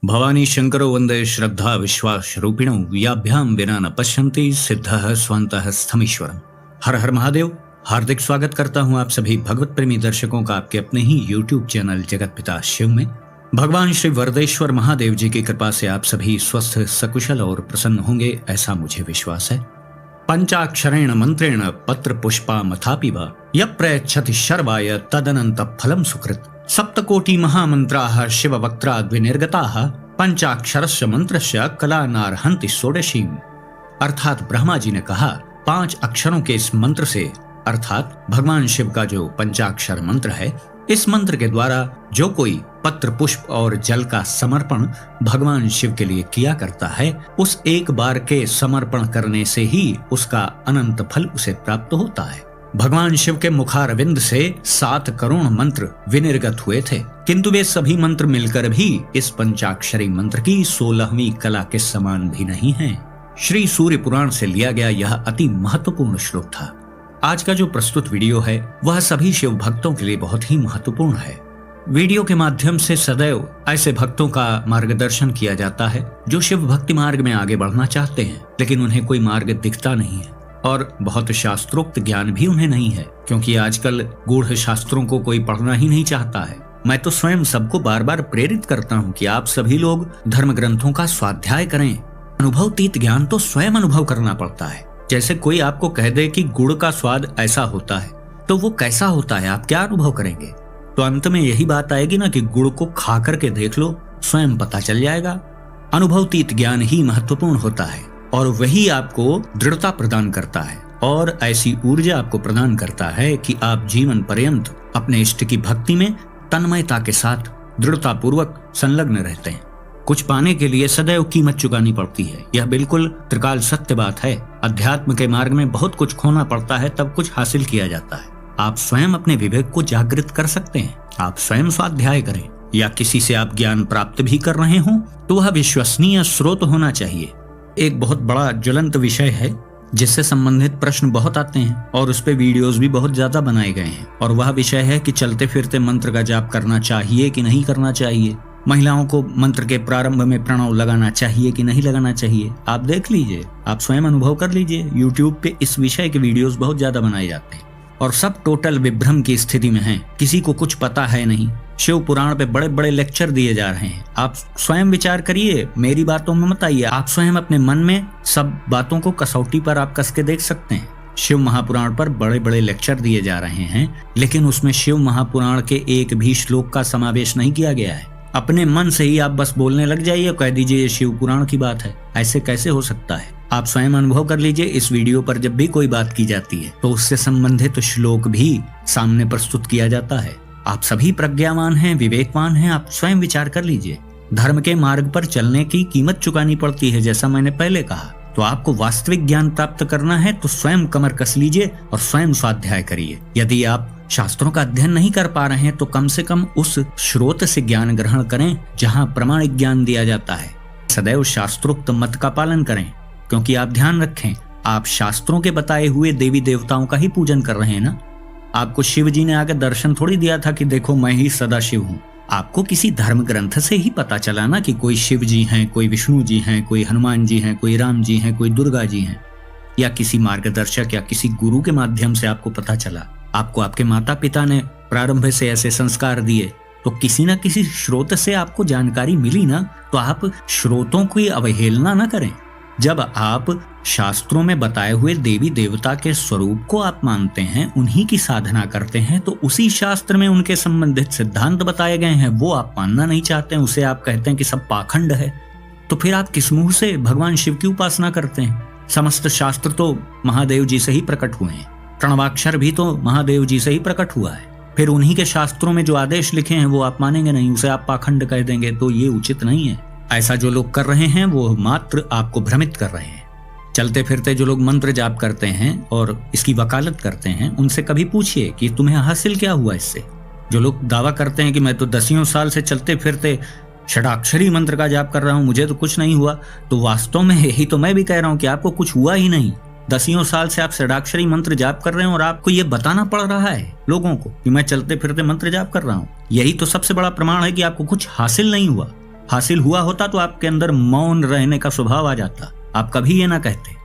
भवानी शंकरो वंदे श्रद्धा विश्वास रूपिणो याभ्यां विना न पश्यन्ति सिद्धः स्वन्तः स्थमीश्वरम्। हर हर महादेव। हार्दिक स्वागत करता हूं आप सभी भगवत प्रेमी दर्शकों का आपके अपने ही YouTube चैनल जगत पिता शिव में। भगवान श्री वरदेश्वर महादेव जी की कृपा से आप सभी स्वस्थ सकुशल और प्रसन्न होंगे, ऐसा मुझे विश्वास है। पंचाक्षरेण मंत्रेण पत्र पुष्पा मथापि वा यप्रयच्छति शर्वाय तदनंत फलम सुकृत। सप्तकोटि महामंत्राः शिव वक्त्राद् विनिर्गताः पंचाक्षरस्य मंत्रस्य कला नारहन्ति षोडशीम्। अर्थात ब्रह्मा जी ने कहा 5 अक्षरों के इस मंत्र से, अर्थात भगवान शिव का जो पंचाक्षर मंत्र है, इस मंत्र के द्वारा जो कोई पत्र पुष्प और जल का समर्पण भगवान शिव के लिए किया करता है, उस एक बार के समर्पण करने से ही उसका अनंत फल उसे प्राप्त होता है। भगवान शिव के मुखारविंद से 7 करोड़ मंत्र विनिर्गत हुए थे, किंतु वे सभी मंत्र मिलकर भी इस पंचाक्षरी मंत्र की 16वीं कला के समान भी नहीं हैं। श्री सूर्य पुराण से लिया गया यह अति महत्वपूर्ण श्लोक था। आज का जो प्रस्तुत वीडियो है वह सभी शिव भक्तों के लिए बहुत ही महत्वपूर्ण है। वीडियो के माध्यम से सदैव ऐसे भक्तों का मार्गदर्शन किया जाता है जो शिव भक्ति मार्ग में आगे बढ़ना चाहते हैं, लेकिन उन्हें कोई मार्ग दिखता नहीं है और बहुत शास्त्रोक्त ज्ञान भी उन्हें नहीं है, क्योंकि आजकल गूढ़ शास्त्रों को कोई पढ़ना ही नहीं चाहता है। मैं तो स्वयं सबको बार बार प्रेरित करता हूँ कि आप सभी लोग धर्म ग्रंथों का स्वाध्याय करें। अनुभवतीत ज्ञान तो स्वयं अनुभव करना पड़ता है। जैसे कोई आपको कह दे कि गुड़ का स्वाद ऐसा होता है, तो वो कैसा होता है, आप क्या अनुभव करेंगे? तो अंत में यही बात आएगी ना कि गुड़ को खा करके देख लो, स्वयं पता चल जाएगा। अनुभवतीत ज्ञान ही महत्वपूर्ण होता है और वही आपको दृढ़ता प्रदान करता है और ऐसी ऊर्जा आपको प्रदान करता है कि आप जीवन पर्यंत अपने इष्ट की भक्ति में तन्मयता के साथ दृढ़ता पूर्वक संलग्न रहते हैं। कुछ पाने के लिए सदैव कीमत चुकानी पड़ती है, यह बिल्कुल त्रिकाल सत्य बात है। अध्यात्म के मार्ग में बहुत कुछ खोना पड़ता है, तब कुछ हासिल किया जाता है। आप स्वयं अपने विवेक को जागृत कर सकते हैं। आप स्वयं स्वाध्याय करें या किसी से आप ज्ञान प्राप्त भी कर रहे हो तो वह विश्वसनीय स्रोत होना चाहिए। एक बहुत बड़ा ज्वलंत विषय है जिससे संबंधित प्रश्न बहुत आते हैं और उस पे वीडियोस भी बहुत ज्यादा बनाए गए हैं, और वह विषय है कि चलते फिरते मंत्र का जाप करना चाहिए कि नहीं करना चाहिए। महिलाओं को मंत्र के प्रारंभ में प्रणव लगाना चाहिए कि नहीं लगाना चाहिए। आप देख लीजिए, आप स्वयं अनुभव कर लीजिए। YouTube पे इस विषय के वीडियोस बहुत ज्यादा बनाए जाते हैं और सब टोटल विभ्रम की स्थिति में हैं। किसी को कुछ पता है नहीं। शिव पुराण पे बड़े बड़े लेक्चर दिए जा रहे हैं। आप स्वयं विचार करिए, मेरी बातों में मत आइए। आप स्वयं अपने मन में सब बातों को कसौटी पर आप कस के देख सकते हैं। शिव महापुराण पर बड़े बड़े लेक्चर दिए जा रहे हैं, लेकिन उसमें शिव महापुराण के एक भी श्लोक का समावेश नहीं किया गया है। अपने मन से ही आप बस बोलने लग जाइए, कह दीजिए ये शिव पुराण की बात है। ऐसे कैसे हो सकता है? आप स्वयं अनुभव कर लीजिए। इस वीडियो पर जब भी कोई बात की जाती है तो उससे संबंधित श्लोक भी सामने प्रस्तुत किया जाता है। आप सभी प्रज्ञावान हैं, विवेकवान हैं, आप स्वयं विचार कर लीजिए। धर्म के मार्ग पर चलने की कीमत चुकानी पड़ती है, जैसा मैंने पहले कहा। तो आपको वास्तविक ज्ञान प्राप्त करना है तो स्वयं कमर कस लीजिए और स्वयं स्वाध्याय करिए। यदि आप शास्त्रों का अध्ययन नहीं कर पा रहे हैं तो कम से कम उस स्रोत से ज्ञान ग्रहण करें जहां प्रमाणिक ज्ञान दिया जाता है। सदैव शास्त्रोक्त मत का पालन करें, क्योंकि आप ध्यान रखें, आप शास्त्रों के बताए हुए देवी देवताओं का ही पूजन कर रहे हैं ना। आपको शिव जी ने आकर दर्शन थोड़ी दिया था कि देखो मैं ही सदा शिव हूँ। आपको किसी धर्म ग्रंथ से ही पता चला ना कि कोई शिव जी हैं, कोई विष्णु जी हैं, कोई हनुमान जी हैं, कोई राम जी हैं, कोई दुर्गा जी हैं, या किसी मार्गदर्शक या किसी गुरु के माध्यम से आपको पता चला। आपको आपके माता पिता ने प्रारंभ से ऐसे संस्कार दिए, तो किसी न किसी स्रोत से आपको जानकारी मिली ना, तो आप स्रोतों की अवहेलना न करें। जब आप शास्त्रों में बताए हुए देवी देवता के स्वरूप को आप मानते हैं, उन्हीं की साधना करते हैं, तो उसी शास्त्र में उनके संबंधित सिद्धांत बताए गए हैं, वो आप मानना नहीं चाहते हैं, उसे आप कहते हैं कि सब पाखंड है। तो फिर आप किस मुंह से भगवान शिव की उपासना करते हैं? समस्त शास्त्र तो महादेव जी से ही प्रकट हुए हैं, प्रणवाक्षर भी तो महादेव जी से ही प्रकट हुआ है। फिर उन्हीं के शास्त्रों में जो आदेश लिखे हैं वो आप मानेंगे नहीं, उसे आप पाखंड कह देंगे, तो ये उचित नहीं है। ऐसा जो लोग कर रहे हैं वो मात्र आपको भ्रमित कर रहे हैं। चलते फिरते जो लोग मंत्र जाप करते हैं और इसकी वकालत करते हैं, उनसे कभी पूछिए कि तुम्हें हासिल क्या हुआ इससे। जो लोग दावा करते हैं कि मैं तो 10 साल से चलते फिरते षडाक्षरी मंत्र का जाप कर रहा हूं, मुझे तो कुछ नहीं हुआ, तो वास्तव में यही तो मैं भी कह रहा हूं कि आपको कुछ हुआ ही नहीं। 10 साल से आप षडाक्षरी मंत्र जाप कर रहे हैं और आपको ये बताना पड़ रहा है लोगों को कि मैं चलते फिरते मंत्र जाप कर रहा हूँ। यही तो सबसे बड़ा प्रमाण है कि आपको कुछ हासिल नहीं हुआ। हासिल हुआ होता तो आपके अंदर मौन रहने का स्वभाव आ जाता, आप कभी ये ना कहते।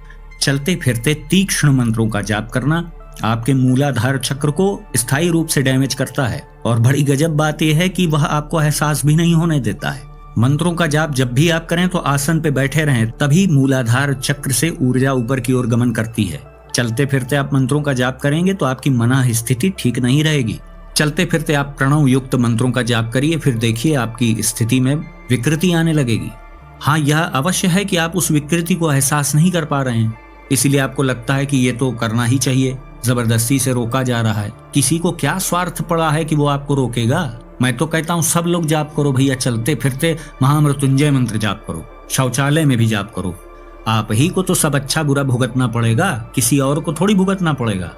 चलते फिरते तीक्ष्ण मंत्रों का जाप करना आपके मूलाधार चक्र को स्थायी रूप से डैमेज करता है, और बड़ी गजब बात यह है कि वह आपको एहसास भी नहीं होने देता है। मंत्रों का जाप जब भी आप करें तो आसन पे बैठे रहें, तभी मूलाधार चक्र से ऊर्जा ऊपर की ओर गमन करती है। चलते फिरते आप मंत्रों का जाप करेंगे तो आपकी मन स्थिति ठीक नहीं रहेगी। चलते फिरते आप प्रणव युक्त मंत्रों का जाप करिए, फिर देखिए आपकी स्थिति में विकृति आने लगेगी। हाँ, यह अवश्य है कि आप उस विकृति को एहसास नहीं कर पा रहे हैं, इसलिए आपको लगता है कि ये तो करना ही चाहिए, जबरदस्ती से रोका जा रहा है। किसी को क्या स्वार्थ पड़ा है कि वो आपको रोकेगा? मैं तो कहता हूँ सब लोग जाप करो भैया, चलते फिरते महामृत्युंजय मंत्र जाप करो, शौचालय में भी जाप करो। आप ही को तो सब अच्छा बुरा भुगतना पड़ेगा, किसी और को थोड़ी भुगतना पड़ेगा।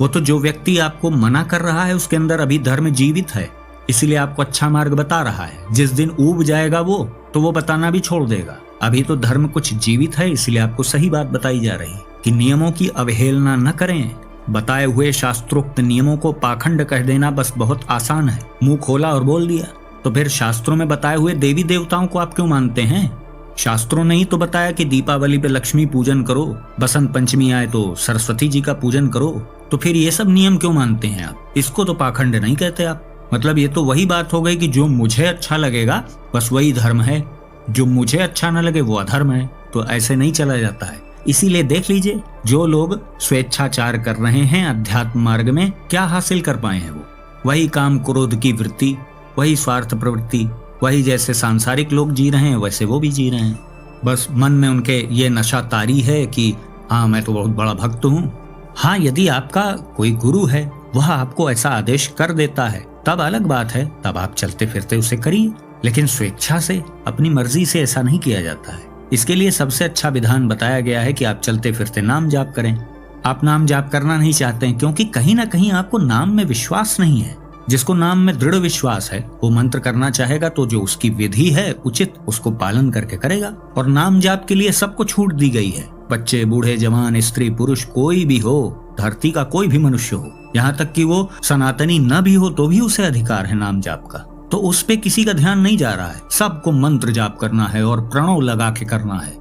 वो तो जो व्यक्ति आपको मना कर रहा है उसके अंदर अभी धर्म जीवित है, इसलिए आपको अच्छा मार्ग बता रहा है। जिस दिन ऊब जाएगा वो तो वो बताना भी छोड़ देगा। अभी तो धर्म कुछ जीवित है, इसलिए आपको सही बात बताई जा रही कि नियमों की अवहेलना न करें। बताए हुए शास्त्रोक्त नियमों को पाखंड कह देना बस बहुत आसान है। मुंह खोला और बोल दिया। तो फिर शास्त्रों में बताए हुए देवी देवताओं को आप क्यों मानते हैं? शास्त्रों ने ही तो बताया कि दीपावली पे लक्ष्मी पूजन करो, बसंत पंचमी आए तो सरस्वती जी का पूजन करो। तो फिर ये सब नियम क्यों मानते हैं आप? इसको तो पाखंड नहीं कहते आप। मतलब ये तो वही बात हो गई कि जो मुझे अच्छा लगेगा बस वही धर्म है, जो मुझे अच्छा न लगे वो अधर्म है। तो ऐसे नहीं चला जाता है। इसीलिए देख लीजिए, जो लोग स्वेच्छाचार कर रहे हैं अध्यात्म मार्ग में, क्या हासिल कर पाए हैं? वो वही काम क्रोध की वृत्ति, वही स्वार्थ प्रवृत्ति, वही जैसे सांसारिक लोग जी रहे हैं वैसे वो भी जी रहे हैं। बस मन में उनके ये नशा तारी है कि हाँ मैं तो बहुत बड़ा भक्त हूँ। हाँ, यदि आपका कोई गुरु है, वह आपको ऐसा आदेश कर देता है तब अलग बात है, तब आप चलते फिरते उसे करिए। लेकिन स्वेच्छा से, अपनी मर्जी से ऐसा नहीं किया जाता है। इसके लिए सबसे अच्छा विधान बताया गया है कि आप चलते फिरते नाम जाप करें। आप नाम जाप करना नहीं चाहते हैं क्योंकि कहीं ना कहीं आपको नाम में विश्वास नहीं है। जिसको नाम में दृढ़ विश्वास है वो मंत्र करना चाहेगा तो जो उसकी विधि है उचित, उसको पालन करके करेगा। और नाम जाप के लिए सबको छूट दी गई है। बच्चे, बूढ़े, जवान, स्त्री, पुरुष, कोई भी हो, धरती का कोई भी मनुष्य हो, यहाँ तक कि वो सनातनी न भी हो तो भी उसे अधिकार है नाम जाप का। तो उस पे किसी का ध्यान नहीं जा रहा है। सबको मंत्र जाप करना है और प्रणव लगा के करना है।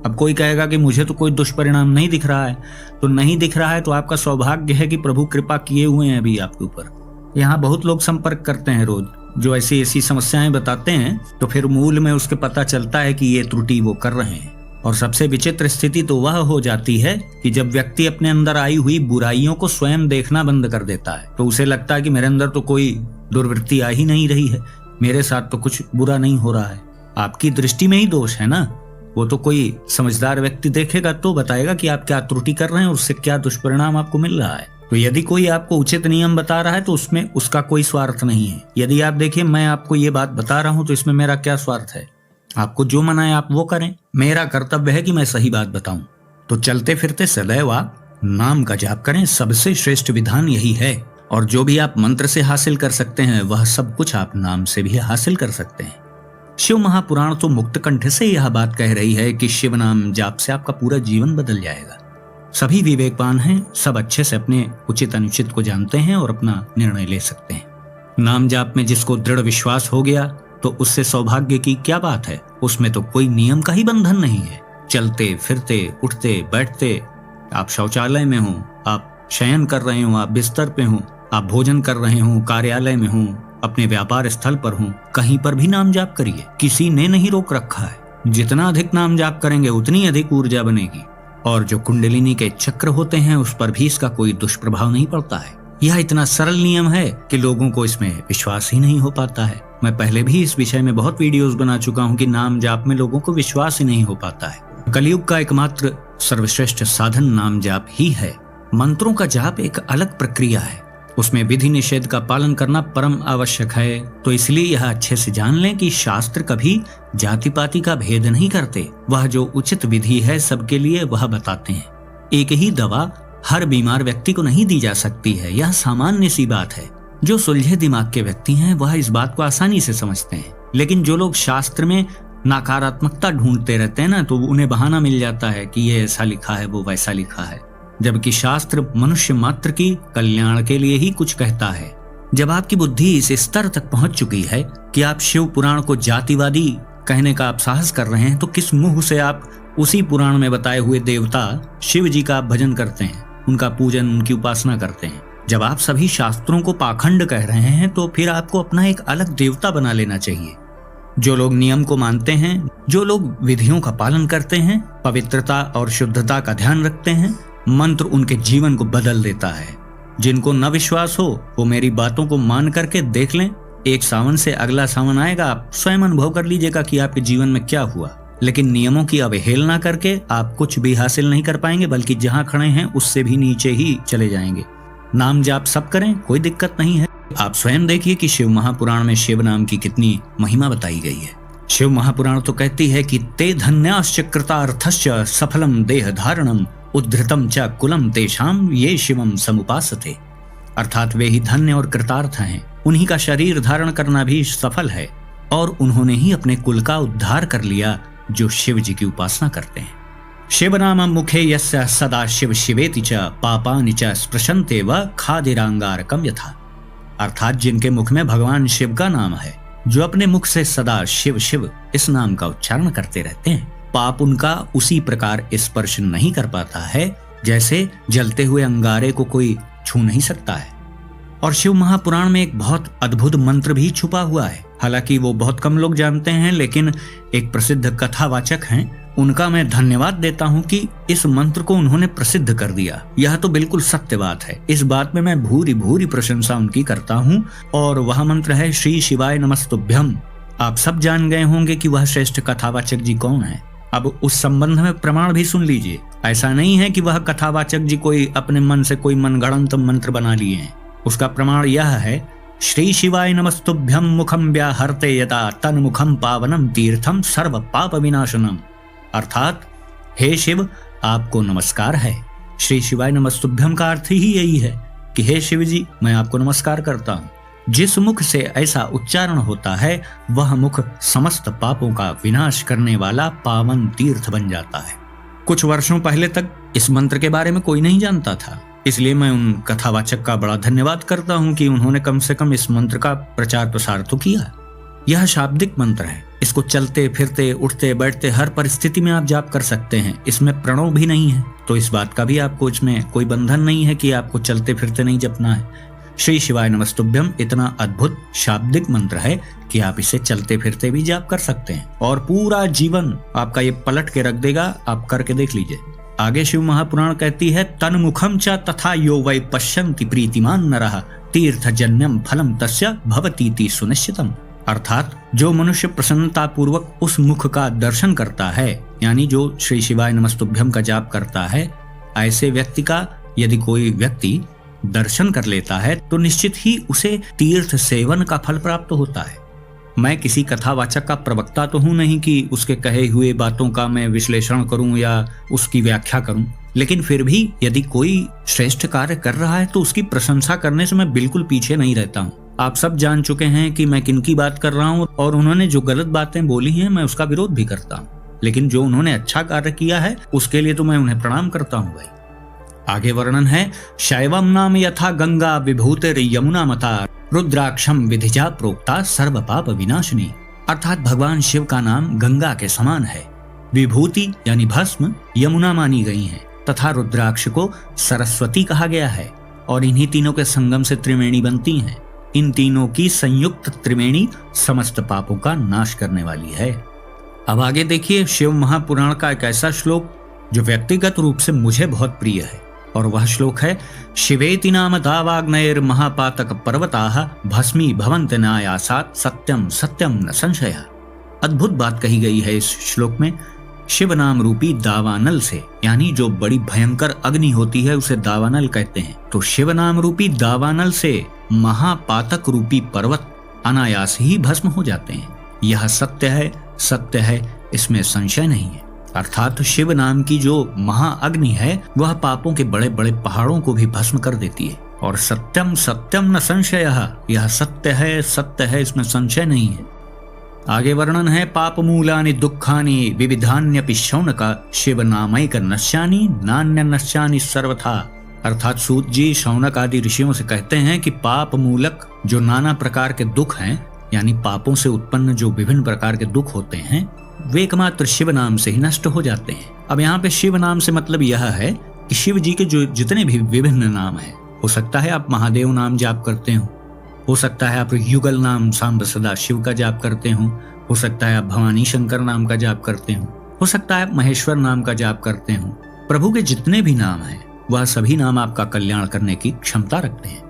अब कोई कहेगा कि मुझे तो कोई दुष्परिणाम नहीं दिख रहा है। तो नहीं दिख रहा है तो आपका सौभाग्य है कि प्रभु कृपा किए हुए हैं अभी आपके ऊपर। यहाँ बहुत लोग संपर्क करते हैं रोज, जो ऐसी ऐसी समस्याएं बताते हैं, तो फिर मूल में उसके पता चलता है कि ये त्रुटि वो कर रहे हैं। और सबसे विचित्र स्थिति तो वह हो जाती है कि जब व्यक्ति अपने अंदर आई हुई बुराइयों को स्वयं देखना बंद कर देता है तो उसे लगता है कि मेरे अंदर तो कोई दुर्वृत्ति आ ही नहीं रही है, मेरे साथ तो कुछ बुरा नहीं हो रहा है। आपकी दृष्टि में ही दोष है ना। वो तो कोई समझदार व्यक्ति देखेगा तो बताएगा कि आप क्या त्रुटि कर रहे हैं और उससे क्या दुष्परिणाम आपको मिल रहा है। तो यदि कोई आपको उचित नियम बता रहा है तो उसमें उसका कोई स्वार्थ नहीं है। यदि आप देखिए मैं आपको ये बात बता रहा हूं तो इसमें मेरा क्या स्वार्थ है? आपको जो मना है आप वो करें, मेरा कर्तव्य है कि मैं सही बात बताऊं। तो चलते फिरते सदैव आप नाम का जाप करें, सबसे श्रेष्ठ विधान यही है। और जो भी आप मंत्र से हासिल कर सकते हैं वह सब कुछ आप नाम से भी हासिल कर सकते हैं। शिव महापुराण तो मुक्त कंठ से यह बात कह रही है कि शिव नाम जाप से आपका पूरा जीवन बदल जाएगा। सभी विवेकवान हैं, सब अच्छे से अपने उचित अनुचित को जानते हैं और अपना निर्णय ले सकते हैं। नाम जाप में जिसको दृढ़ विश्वास हो गया तो उससे सौभाग्य की क्या बात है। उसमें तो कोई नियम का ही बंधन नहीं है। चलते फिरते, उठते बैठते, आप शौचालय में हो, आप शयन कर रहे हो, आप बिस्तर पे हो, आप भोजन कर रहे हो, कार्यालय में हो, अपने व्यापार स्थल पर हो, कहीं पर भी नाम जाप करिए। किसी ने नहीं रोक रखा है। जितना अधिक नाम जाप करेंगे उतनी अधिक ऊर्जा बनेगी। और जो कुंडलिनी के चक्र होते हैं उस पर भी इसका कोई दुष्प्रभाव नहीं पड़ता है। यह इतना सरल नियम है कि लोगों को इसमें विश्वास ही नहीं हो पाता है। मैं पहले भी इस विषय में बहुत वीडियोस बना चुका हूं कि नाम जाप में लोगों को विश्वास ही नहीं हो पाता है। कलयुग का एकमात्र सर्वश्रेष्ठ साधन नाम जाप ही है। मंत्रों का जाप एक अलग प्रक्रिया है, उसमें विधि निषेध का पालन करना परम आवश्यक है। तो इसलिए यह अच्छे से जान लें कि शास्त्र कभी जाति पाति का भेद नहीं करते। वह जो उचित विधि है सबके लिए वह बताते हैं। एक ही दवा हर बीमार व्यक्ति को नहीं दी जा सकती है, यह सामान्य सी बात है। जो सुलझे दिमाग के व्यक्ति हैं वह इस बात को आसानी से समझते हैं। लेकिन जो लोग शास्त्र में नकारात्मकता ढूंढते रहते हैं ना, तो उन्हें बहाना मिल जाता है कि ये ऐसा लिखा है, वो वैसा लिखा है, जबकि शास्त्र मनुष्य मात्र की कल्याण के लिए ही कुछ कहता है। जब आपकी बुद्धि इस स्तर तक पहुंच चुकी है कि आप शिव पुराण को जातिवादी कहने का आप साहस कर रहे हैं तो किस मुंह से आप उसी पुराण में बताए हुए देवता शिव जी का आप भजन करते हैं, उनका पूजन, उनकी उपासना करते हैं? जब आप सभी शास्त्रों को पाखंड कह रहे हैं तो फिर आपको अपना एक अलग देवता बना लेना चाहिए। जो लोग नियम को मानते हैं, जो लोग विधियों का पालन करते हैं, पवित्रता और शुद्धता का ध्यान रखते हैं, मंत्र उनके जीवन को बदल देता है। जिनको न विश्वास हो वो मेरी बातों को मान करके देख लें। एक सावन से अगला सावन आएगा, आप स्वयं अनुभव कर लीजिएगा कि आपके जीवन में क्या हुआ। लेकिन नियमों की अवहेलना करके आप कुछ भी हासिल नहीं कर पाएंगे, बल्कि जहां खड़े हैं उससे भी नीचे ही चले जाएंगे। नाम जाप सब करें, कोई दिक्कत नहीं है। आप स्वयं देखिए कि शिव महापुराण में शिव नाम की कितनी महिमा बताई गई है। शिव महापुराण तो कहती है कि ते धन्याश्च कृतार्थश्च सफलम देह धारणम उद्धृतम च कुलम तेषाम ये शिवम समुपासते। अर्थात वे ही धन्य और कृतार्थ हैं, उन्हीं का शरीर धारण करना भी सफल है और उन्होंने ही अपने कुल का उद्धार कर लिया जो शिव जी की उपासना करते हैं। शिव नाम मुखे यस्य सदा शिव शिवेति च पापानि च स्पृशन्ते व खादिरांगारकम यथा। अर्थात जिनके मुख में भगवान शिव का नाम है, जो अपने मुख से सदा शिव शिव इस नाम का उच्चारण करते रहते हैं, पाप उनका उसी प्रकार स्पर्श नहीं कर पाता है जैसे जलते हुए अंगारे को कोई छू नहीं सकता है। और शिव महापुराण में एक बहुत अद्भुत मंत्र भी छुपा हुआ है। हालांकि वो बहुत कम लोग जानते हैं, लेकिन एक प्रसिद्ध कथावाचक हैं, उनका मैं धन्यवाद देता हूं कि इस मंत्र को उन्होंने प्रसिद्ध कर दिया। यह तो बिल्कुल सत्य बात है, इस बात में मैं भूरी भूरी प्रशंसा उनकी करता हूं। और वह मंत्र है श्री शिवाय नमस्तुभ्यम। आप सब जान गए होंगे कि वह श्रेष्ठ कथावाचक जी कौन है। अब उस संबंध में प्रमाण भी सुन लीजिए। ऐसा नहीं है कि वह कथावाचक जी कोई अपने मन से कोई मनगढ़ंत मंत्र बना लिए हैं। उसका प्रमाण यह है, श्री शिवाय नमस्तुभ्यम मुखम व्याहरते यदा तन मुखम पावनम तीर्थम सर्व पाप विनाशनम। अर्थात हे शिव, आपको नमस्कार है। श्री शिवाय नमस्तुभ्यम का अर्थ ही यही है कि हे शिव जी, मैं आपको नमस्कार करता हूँ। जिस मुख से ऐसा उच्चारण होता है वह मुख समस्त पापों का विनाश करने वाला पावन तीर्थ बन जाता है। कुछ वर्षों पहले तक इस मंत्र के बारे में कोई नहीं जानता था, इसलिए मैं उन कथावाचक का बड़ा धन्यवाद करता हूं कि उन्होंने कम से कम इस मंत्र का प्रचार प्रसार तो किया। यह शाब्दिक मंत्र है, इसको चलते फिरते उठते बैठते हर परिस्थिति में आप जाप कर सकते हैं। इसमें प्रणव भी नहीं है, तो इस बात का भी आपको इसमें कोई बंधन नहीं है कि आपको चलते फिरते नहीं जपना है। श्री शिवाय नमस्तुभ्यम इतना अद्भुत शाब्दिक मंत्र है कि आप इसे चलते फिरते भी जाप कर सकते हैं और पूरा जीवन आपका ये पलट के रख देगा। आप करके देख लीजिए। आगे शिव महापुराण कहती है, तन मुखम च तथा यो वै पश्यन्ति प्रीतिमान नरः तीर्थजन्यम फलम तस्य भवतीति सुनिश्चितम। अर्थात जो मनुष्य प्रसन्नता पूर्वक उस मुख का दर्शन करता है, यानी जो श्री शिवाय नमस्तुभ्यम का जाप करता है, ऐसे व्यक्ति का यदि कोई व्यक्ति दर्शन कर लेता है तो निश्चित ही उसे तीर्थ सेवन का फल प्राप्त होता है। मैं किसी कथावाचक का प्रवक्ता तो हूं नहीं कि उसके कहे हुए बातों का मैं विश्लेषण करूं या उसकी व्याख्या करूं, लेकिन फिर भी यदि कोई श्रेष्ठ कार्य कर रहा है तो उसकी प्रशंसा करने से मैं बिल्कुल पीछे नहीं रहता हूं। आप सब जान चुके हैं कि मैं किनकी बात कर रहा हूं, और उन्होंने जो गलत बातें बोली हैं मैं उसका विरोध भी करता हूं, लेकिन जो उन्होंने अच्छा कार्य किया है उसके लिए तो मैं उन्हें प्रणाम करता हूं भाई। आगे वर्णन है, शैवम नाम यथा गंगा विभूतिर यमुना मता रुद्राक्षम विधिजा प्रोक्ता सर्व पाप विनाशिनी। अर्थात भगवान शिव का नाम गंगा के समान है। विभूति यानी भस्म यमुना मानी गई है तथा रुद्राक्ष को सरस्वती कहा गया है, और इन्हीं तीनों के संगम से त्रिवेणी बनती हैं। इन तीनों की संयुक्त त्रिवेणी समस्त पापों का नाश करने वाली है। अब आगे देखिए शिव महापुराण का एक ऐसा श्लोक जो व्यक्तिगत रूप से मुझे बहुत प्रिय है, और वह श्लोक है, शिवेति नाम दावाग्नैर महापातक पर्वताः भस्मी भवन्ति नायासात् सत्यम सत्यम न संशयः। अद्भुत बात कही गई है इस श्लोक में। शिव नाम रूपी दावानल से, यानी जो बड़ी भयंकर अग्नि होती है उसे दावानल कहते हैं, तो शिव नाम रूपी दावानल से महापातक रूपी पर्वत अनायास ही भस्म हो जाते हैं। यह सत्य है, इसमें संशय नहीं है। अर्थात शिव नाम की जो महाअग्नि है वह पापों के बड़े बड़े पहाड़ों को भी भस्म कर देती है। और सत्यम सत्यम न संशयः, यह सत्य है, इसमें संशय नहीं है। आगे वर्णन है, पाप मूलानि दुखानि विविधान्यपि शौनक शिव नामैक नश्यानि नान्य नश्यानि सर्वथा। अर्थात सूत जी शौनक आदि ऋषियों से कहते हैं कि पाप मूलक जो नाना प्रकार के दुख हैं यानी पापों से उत्पन्न जो विभिन्न प्रकार के दुख होते हैं वे एकमात्र शिव नाम से ही नष्ट हो जाते हैं। अब यहाँ पे शिव नाम से मतलब यह है कि शिव जी के जो जितने भी विभिन्न नाम हैं, हो सकता है आप महादेव नाम जाप करते हो सकता है आप युगल नाम सांब सदा शिव का जाप करते हो सकता है आप भवानी शंकर नाम का जाप करते हो सकता है आप महेश्वर नाम का जाप करते हो। प्रभु के जितने भी नाम हैं वह सभी नाम आपका कल्याण करने की क्षमता रखते हैं।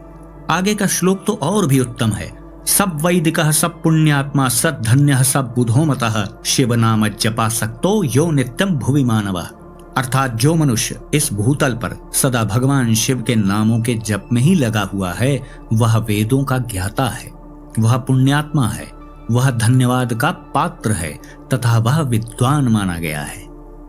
आगे का श्लोक तो और भी उत्तम है। सब वैदिकः सब पुण्यात्मा सद धन्यः सब बुधो मतः शिव नाम जपा सक्तो यो नित्यम भुवि मानवः। अर्थात जो मनुष्य इस भूतल पर सदा भगवान शिव के नामों के जप में ही लगा हुआ है वह वेदों का ज्ञाता है, वह पुण्यात्मा है, वह धन्यवाद का पात्र है तथा वह विद्वान माना गया है।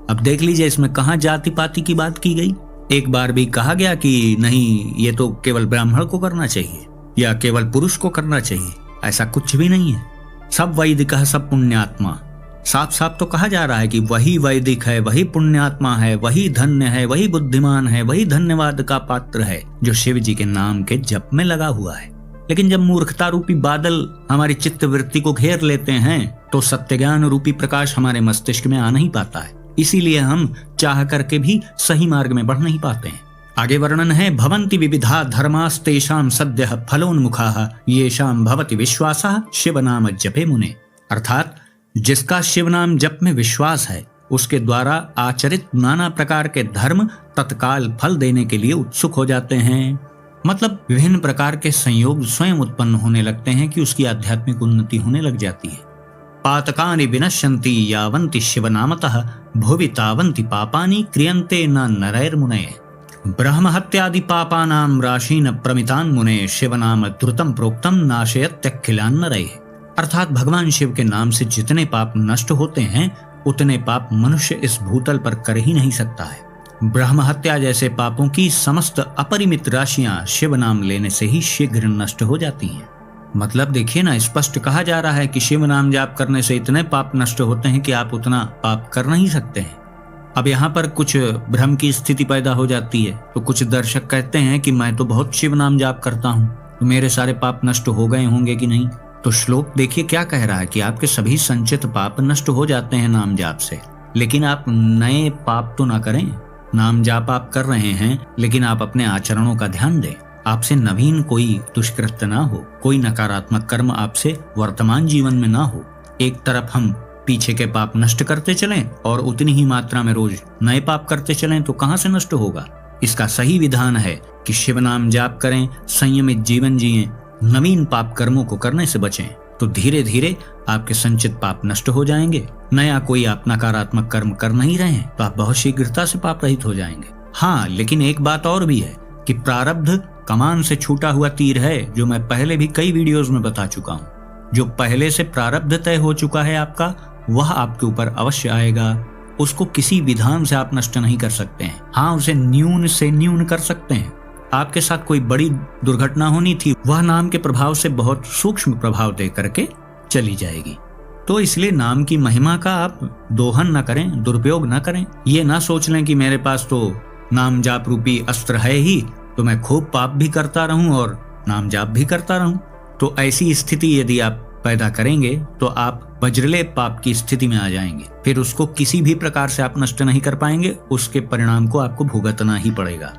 अब देख लीजिए इसमें कहाँ जाति पाति की बात की गई। एक बार भी कहा गया कि नहीं ये तो केवल ब्राह्मण को करना चाहिए या केवल पुरुष को करना चाहिए, ऐसा कुछ भी नहीं है। सब वैदिकः सब पुण्यात्मा, साफ साफ तो कहा जा रहा है कि वही वैदिक है, वही पुण्यात्मा है, वही धन्य है, वही बुद्धिमान है, वही धन्यवाद का पात्र है जो शिव जी के नाम के जप में लगा हुआ है। लेकिन जब मूर्खता रूपी बादल हमारी चित्त वृत्ति को घेर लेते हैं तो सत्य ज्ञान रूपी प्रकाश हमारे मस्तिष्क में आ नहीं पाता है, इसीलिए हम चाह करके भी सही मार्ग में बढ़ नहीं पाते हैं। आगे वर्णन है भवन्ति विविधा धर्मास्तेषां सद्यः फलोन्मुखाः येषां भवति विश्वासः शिव नाम जपे मुने। अर्थात जिसका शिव नाम जप में विश्वास है उसके द्वारा आचरित नाना प्रकार के धर्म तत्काल फल देने के लिए उत्सुक हो जाते हैं। मतलब विभिन्न प्रकार के संयोग स्वयं उत्पन्न होने लगते हैं कि उसकी आध्यात्मिक उन्नति होने लग जाती है। पातकानि विनश्यन्ति यावन्ति शिव नामतः भुवि तावन्ति पापानि क्रियन्ते न नरैर्मुनये। ब्रह्म हत्यादि पापानां राशीन प्रमितान् मुने शिव नाम द्रुतं प्रोक्तं नाशयत्यखिलान् नरैः। अर्थात भगवान शिव के नाम से जितने पाप नष्ट होते हैं उतने पाप मनुष्य इस भूतल पर कर ही नहीं सकता है। ब्रह्म हत्या जैसे पापों की समस्त अपरिमित राशियां शिव नाम लेने से ही शीघ्र नष्ट हो जाती हैं। मतलब देखिए ना, स्पष्ट कहा जा रहा है कि शिव नाम जाप करने से इतने पाप नष्ट होते हैं कि आप उतना पाप कर नहीं सकते हैं। अब यहाँ पर कुछ भ्रम की स्थिति पैदा हो जाती है तो कुछ दर्शक कहते हैं कि मैं तो बहुत शिव नाम जाप करता हूँ तो मेरे सारे पाप नष्ट हो गए होंगे कि नहीं। तो श्लोक देखिए क्या कह रहा है कि आपके सभी संचित पाप नष्ट हो जाते हैं नाम जाप से, लेकिन आप नए पाप तो ना करें। नाम जाप आप कर रहे हैं लेकिन आप अपने आचरणों का ध्यान दें, आपसे नवीन कोई दुष्कृत्य ना हो, कोई नकारात्मक कर्म आपसे वर्तमान जीवन में ना हो। एक तरफ हम पीछे के पाप नष्ट करते चलें और उतनी ही मात्रा में रोज नए पाप करते चलें तो कहाँ से नष्ट होगा। इसका सही विधान है कि शिव नाम जाप करें, संयमित जीवन जिएं, नवीन पाप कर्मों को करने से बचें तो धीरे धीरे आपके संचित पाप नष्ट हो जाएंगे। नया कोई आप नकारात्मक कर्म कर नहीं रहे हैं तो आप बहुत शीघ्रता से पाप रहित हो जाएंगे। हाँ, लेकिन एक बात और भी है कि प्रारब्ध कमान से छूटा हुआ तीर है, जो मैं पहले भी कई वीडियोस में बता चुका हूँ। जो पहले से प्रारब्ध तय हो चुका है आपका, वह आपके ऊपर अवश्य आएगा। उसको किसी विधान से आप नष्ट नहीं कर सकते हैं। हाँ, उसे न्यून से न्यून कर सकते हैं। आपके साथ कोई बड़ी दुर्घटना होनी थी, वह नाम के प्रभाव से बहुत सूक्ष्म प्रभाव दे करके चली जाएगी। तो इसलिए नाम की महिमा का आप दोहन न करें, दुरुपयोग न करें। ये ना सोच लें कि मेरे पास तो नाम जाप रूपी अस्त्र है ही तो मैं खूब पाप भी करता रहूं और नाम जाप भी करता रहूं। तो ऐसी स्थिति यदि आप पैदा करेंगे तो आप वज्रले पाप की स्थिति में आ जाएंगे। फिर उसको किसी भी प्रकार से आप नष्ट नहीं कर पाएंगे, उसके परिणाम को आपको भुगतना ही पड़ेगा।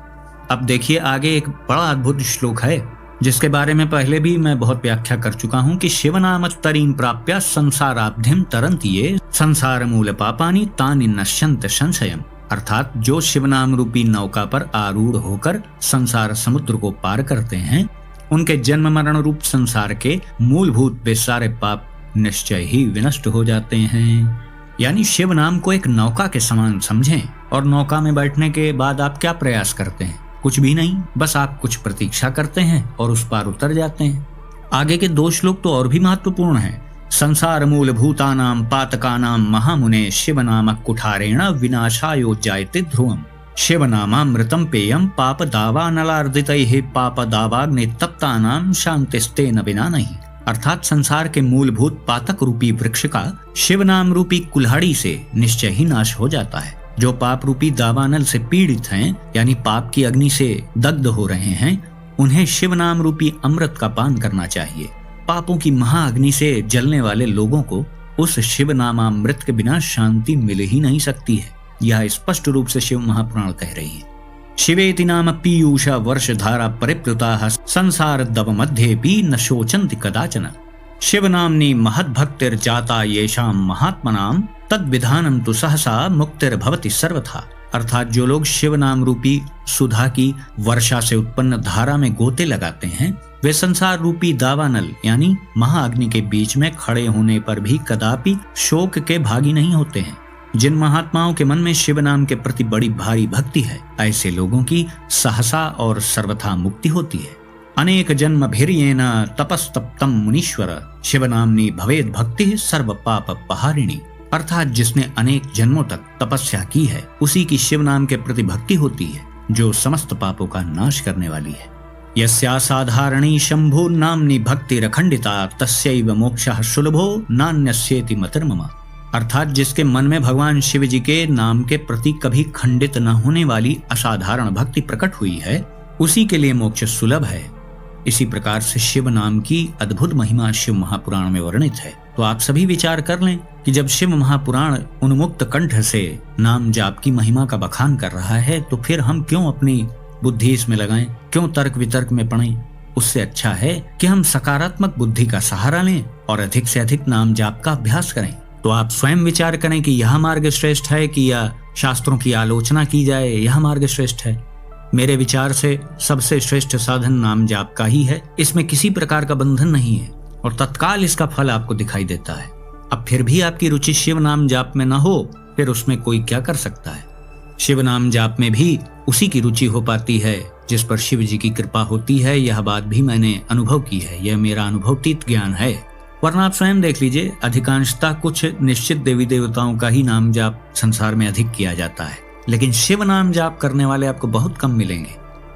अब देखिए आगे एक बड़ा अद्भुत श्लोक है जिसके बारे में पहले भी मैं बहुत व्याख्या कर चुका हूँ कि शिव नाम तरीम प्राप्य संसाराब्धिम तरंति ये संसार मूल पापानि तानि नश्यन्त संशयम्। अर्थात जो शिव नाम रूपी नौका पर आरूढ़ होकर संसार समुद्र को पार करते हैं उनके जन्म मरण रूप संसार के मूलभूत वे सारे पाप निश्चय ही विनष्ट हो जाते हैं। यानी शिव नाम को एक नौका के समान समझें और नौका में बैठने के बाद आप क्या प्रयास करते हैं? कुछ भी नहीं, बस आप कुछ प्रतीक्षा करते हैं और उस पार उतर जाते हैं। आगे के 2 श्लोक तो और भी महत्वपूर्ण हैं। संसार मूल भूतानां पातकानां महामुने शिव नाम कुठारेण विनाशायो जायते ध्रुवम्। शिव नामामृतं पेयं पाप दावानलार्दितैः पाप दावाग्नि तप्तानां शांतिस्तेन विना नहीं। अर्थात संसार के मूलभूत पातक रूपी वृक्ष का शिव नाम रूपी कुल्हाड़ी से निश्चय ही नाश हो जाता है। जो पाप रूपी दावानल से पीड़ित हैं, यानी पाप की अग्नि से दग्ध हो रहे हैं, उन्हें शिव नाम रूपी अमृत का पान करना चाहिए। पापों की महाअग्नि से जलने वाले लोगों को उस शिव नामामृत के बिना शांति मिल ही नहीं सकती है। यह स्पष्ट रूप से शिव महापुराण कह रही है। शिवेति नाम पीयूषा वर्षधारा परिप्लुताः संसार दव मध्येपि न शोचन्ति कदाचन। शिव नाम्नि महद्भक्तिर्जाता येषां महात्मनां तद्विधानं तु सहसा मुक्तिर्भवति सर्वथा। अर्थात जो लोग शिव नाम रूपी सुधा की वर्षा से उत्पन्न धारा में गोते लगाते हैं, वे संसार रूपी दावानल यानी महाअग्नि के बीच में खड़े होने पर भी कदापि शोक के भागी नहीं होते हैं। जिन महात्माओं के मन में शिव नाम के प्रति बड़ी भारी भक्ति है, ऐसे लोगों की सहसा और सर्वथा मुक्ति होती है। अनेक जन्म भिर्येन तपस्तप्तम मुनीश्वर शिव नामनी भवेद भक्ति सर्व पाप पहारिणी। अर्थात जिसने अनेक जन्मों तक तपस्या की है, उसी की शिव नाम के प्रति भक्ति होती है, जो समस्त पापों का नाश करने वाली है। यस्या साधारणी शंभु नामनी भक्तिरखंडिता तस्यैव मोक्षः सुलभो नान्यस्येति मतिर्मम। अर्थात जिसके मन में भगवान शिव जी के नाम के प्रति कभी खंडित न होने वाली असाधारण भक्ति प्रकट हुई है, उसी के लिए मोक्ष सुलभ है। इसी प्रकार से शिव नाम की अद्भुत महिमा शिव महापुराण में वर्णित है। तो आप सभी विचार कर लें कि जब शिव महापुराण उन्मुक्त कंठ से नाम जाप की महिमा का बखान कर रहा है, तो फिर हम क्यों अपनी बुद्धि इसमें लगाएं, क्यों तर्क वितर्क में पड़ें। उससे अच्छा है कि हम सकारात्मक बुद्धि का सहारा लें और अधिक से अधिक नाम जाप का अभ्यास करें। तो आप स्वयं विचार करें कि यह मार्ग श्रेष्ठ है कि यह शास्त्रों की आलोचना की जाए, यह मार्ग श्रेष्ठ है। मेरे विचार से सबसे श्रेष्ठ साधन नाम जाप का ही है। इसमें किसी प्रकार का बंधन नहीं है और तत्काल इसका फल आपको दिखाई देता है। अब फिर भी आपकी रुचि शिव नाम जाप में न हो, फिर उसमें कोई क्या कर सकता है। शिव नाम जाप में भी उसी की रुचि हो पाती है जिस पर शिव जी की कृपा होती है। यह बात भी मैंने अनुभव की है, यह मेरा अनुभवतीत ज्ञान है। वरना आप स्वयं देख लीजिए, अधिकांशतः कुछ निश्चित देवी देवताओं का ही नाम जाप संसार में अधिक किया जाता है, लेकिन शिव नाम जाप करने वाले आपको बहुत कम मिलेंगे।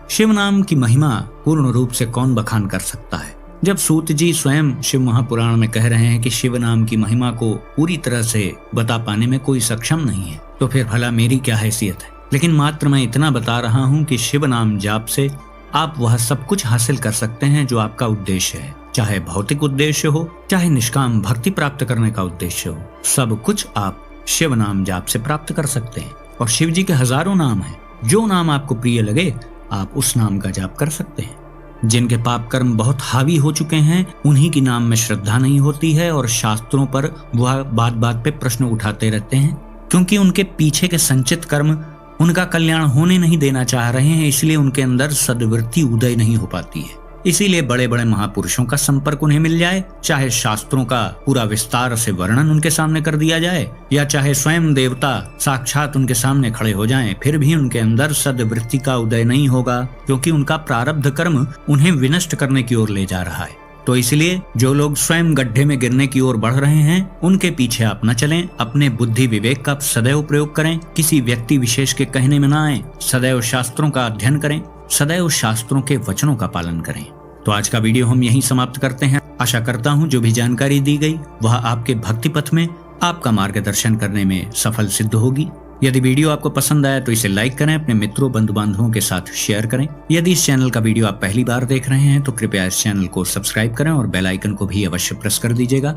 शिव नाम की महिमा पूर्ण रूप से कौन बखान कर सकता है। जब सूत जी स्वयं शिव महापुराण में कह रहे हैं कि शिव नाम की महिमा को पूरी तरह से बता पाने में कोई सक्षम नहीं है, तो फिर भला मेरी क्या हैसियत है। लेकिन मात्र मैं इतना बता रहा हूँ कि शिव नाम जाप से आप वह सब कुछ हासिल कर सकते हैं जो आपका उद्देश्य है, चाहे भौतिक उद्देश्य हो, चाहे निष्काम भक्ति प्राप्त करने का उद्देश्य हो। सब कुछ आप शिव नाम जाप से प्राप्त कर सकते हैं। और शिव जी के हजारों नाम हैं, जो नाम आपको प्रिय लगे आप उस नाम का जाप कर सकते हैं। जिनके पाप कर्म बहुत हावी हो चुके हैं, उन्हीं की नाम में श्रद्धा नहीं होती है और शास्त्रों पर वह बात बात पे प्रश्न उठाते रहते हैं, क्योंकि उनके पीछे के संचित कर्म उनका कल्याण होने नहीं देना चाह रहे हैं। इसलिए उनके अंदर सद्वृत्ति उदय नहीं हो पाती है। इसीलिए बड़े बड़े महापुरुषों का संपर्क उन्हें मिल जाए, चाहे शास्त्रों का पूरा विस्तार से वर्णन उनके सामने कर दिया जाए, या चाहे स्वयं देवता साक्षात उनके सामने खड़े हो जाएं, फिर भी उनके अंदर सद्वृत्ति का उदय नहीं होगा, क्योंकि उनका प्रारब्ध कर्म उन्हें विनष्ट करने की ओर ले जा रहा है। तो इसलिए जो लोग स्वयं गड्ढे में गिरने की ओर बढ़ रहे हैं, उनके पीछे आप न चलें। अपने बुद्धि विवेक का सदैव प्रयोग करें, किसी व्यक्ति विशेष के कहने में न आए। सदैव शास्त्रों का अध्ययन करें, सदैव शास्त्रों के वचनों का पालन करें। तो आज का वीडियो हम यहीं समाप्त करते हैं। आशा करता हूँ जो भी जानकारी दी गई वह आपके भक्ति पथ में आपका मार्गदर्शन करने में सफल सिद्ध होगी। यदि वीडियो आपको पसंद आया तो इसे लाइक करें, अपने मित्रों बंधु बांधवों के साथ शेयर करें। यदि इस चैनल का वीडियो आप पहली बार देख रहे हैं तो कृपया इस चैनल को सब्सक्राइब करें और बेल आइकन को भी अवश्य प्रेस कर दीजिएगा।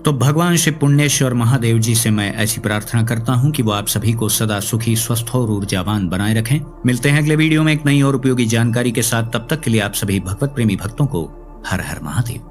तो भगवान श्री पुण्येश्वर महादेव जी से मैं ऐसी प्रार्थना करता हूँ कि वो आप सभी को सदा सुखी, स्वस्थ और ऊर्जावान बनाए रखें। मिलते हैं अगले वीडियो में एक नई और उपयोगी जानकारी के साथ। तब तक के लिए आप सभी भगवत प्रेमी भक्तों को हर हर महादेव।